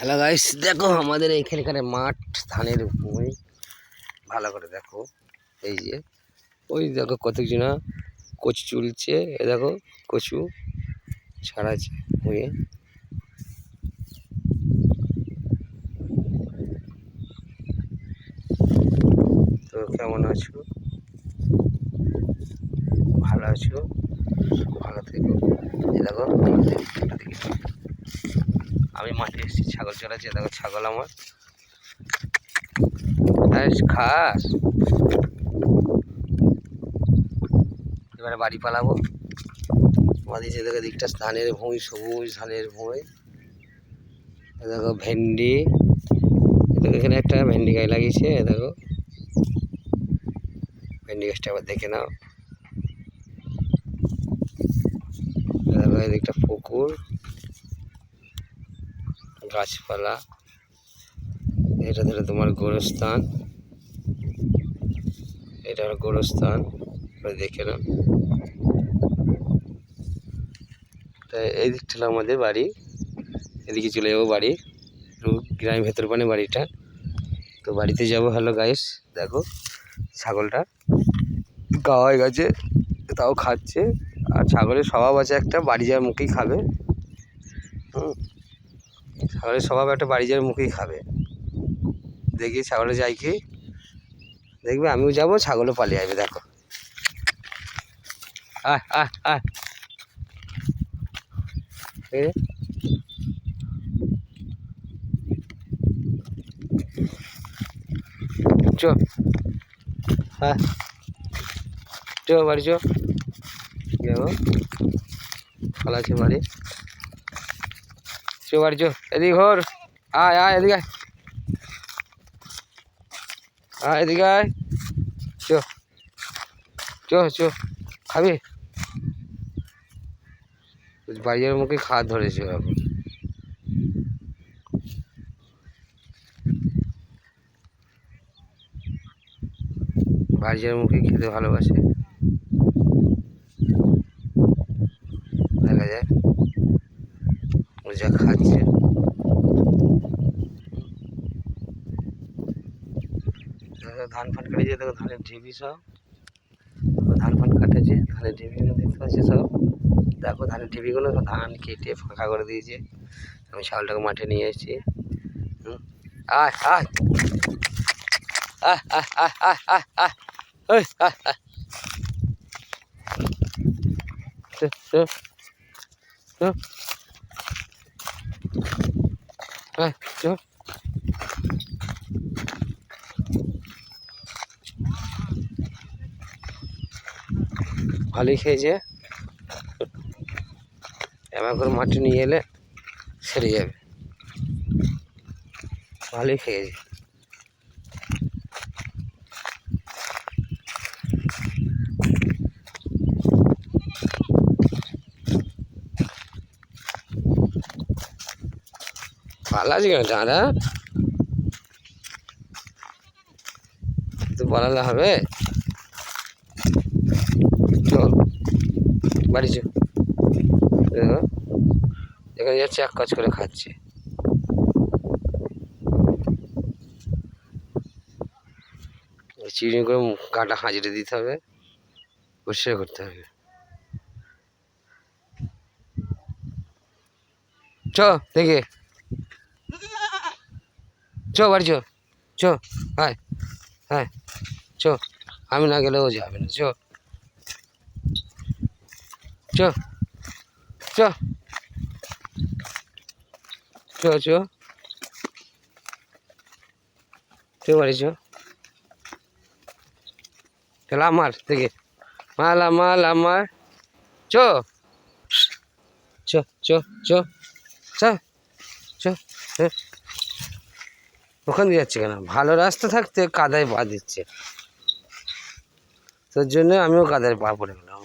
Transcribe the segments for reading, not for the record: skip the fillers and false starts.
Hello guys, দেখো আমাদের এইখানকার মাঠ ধানের ভূমি ভালো করে দেখো। এই যে ওই দেখো কতজনা কচু চুলছে, এ দেখো কচু ছাড়াচ্ছে ভুঁয়ে। তো কেমন আছো? ভালো আছো? ভালো থেকো। এই দেখো আমি মাঠে এসেছি, ছাগল চড়াচ্ছি। দেখো ছাগল আমার খাস। এবারে বাড়ি পালাবো। আমাদের যেদিকে দিকটা ধানের ভুঁই, সবুজ ধানের ভুঁই। দেখো ভেন্ডি, দেখো এখানে একটা ভেন্ডি গাছ লাগিয়েছে। দেখো ভেন্ডি গাছটা আবার দেখে নাও। দেখো এদিকটা পুকুর, গাছপালা। এটা ধরে তোমার গোরস্থান, এটা হলো গোরস্থান, দেখে নাও। তা এই দিকটা হলো আমাদের বাড়ি, এদিকে চলে যাবো বাড়ি, গ্রামের ভেতর পানে বাড়িটা। তো বাড়িতে যাবো। হ্যালো গাইস, দেখো ছাগলটা গাওয়ায় গেছে, তাও খাচ্ছে। আর ছাগলের স্বভাব আছে একটা, বাড়ি যাওয়ার মুখেই খাবে। ছাগলের স্বভাব একটা, বাড়ি যাওয়ার মুখেই খাবে। দেখি ছাগলে যাই কি, দেখবে আমিও যাবো, ছাগলও পালিয়ে আসবে। দেখো আয় আয় আয়, চো হ্যাঁ, চো বাড়ি চো। দেখো ভালো আছে বাড়ি, চো বাড়ি চো। এদিকে ঘর, আয় আয় এদিকে আয়, আয় এদিকে আয়, চো চো চো। খাবি? বাড়ির মুখে খাওয়া ধরেছে এখন। বাড়ির মুখে খেতে ভালোবাসে, দেখা যায় ও যা খাচ্ছে। ধান ফান কেটেছে, দেখো ধানের ঢিবি সব, ধান ফান কাটেছে, ধানের ঢিবিগুলো দেখতে পাচ্ছি সব। দেখো ধানের ঢিবিগুলো, ধান কেটে ফাঁকা করে দিয়েছে। আমি ছাগলটাকে মাঠে নিয়ে এসেছি। আয় আয় আয় আয় আয় আয় আয় আয়, ওই আয় আয়, চো চো চো, আয় চো। ভালোই খেয়েছে, এবার করে মাঠে নিয়ে এলে সেরে যাবে। ভালোই খেয়েছে। ভালো আছে কেন দাদা, তো বলালে হবে। চল বাড়ি চো। দেখো এখানে যাচ্ছে, এক কাজ করে খাচ্ছে। চিড়ি করে গাটা হাঁচড়ে দিতে হবে, পরিষ্কার করতে হবে। চ দেখে, চ বাড়ি চো, চ হ্যাঁ হ্যাঁ, চ। আমি না গেলে ও যাবে না, চ চ চ চ চ চ বাড়ি চ। তাহলে আমার দেখে, মাল আমার আমার, চ চ চ চ চ চ। ওখান দিয়ে যাচ্ছে কেন? ভালো রাস্তা থাকতে কাদায় পা দিচ্ছে, তোর জন্য আমিও কাদায় পা পড়ে গেলাম।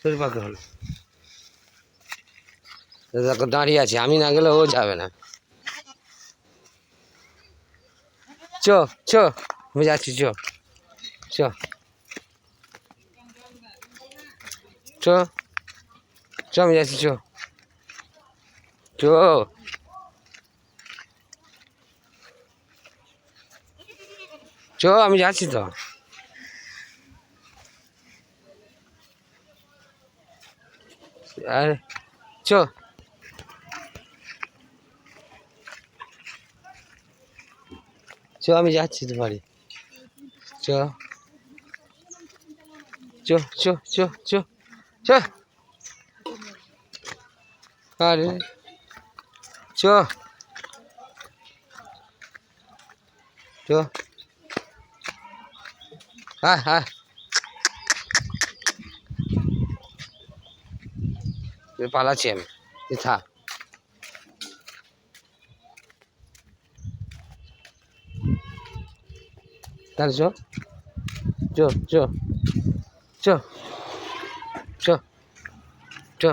তোর পাকে হলো, দেখো দাঁড়িয়ে আছে, আমি না গেলে ও যাবে না। চ চ, আমি যাচ্ছি, চ চ চ চ, আমি যাচ্ছি, চ চো চো আমি যাচ্ছি তো। আরে চো চো আমি যাচ্ছি তো বাড়ি। চো চো চো চো চো চো আরে চো চো হ্যাঁ হ্যাঁ পালাচ্ছি আমি, তুই থাক। তাহলে চো চো চো চো চো চো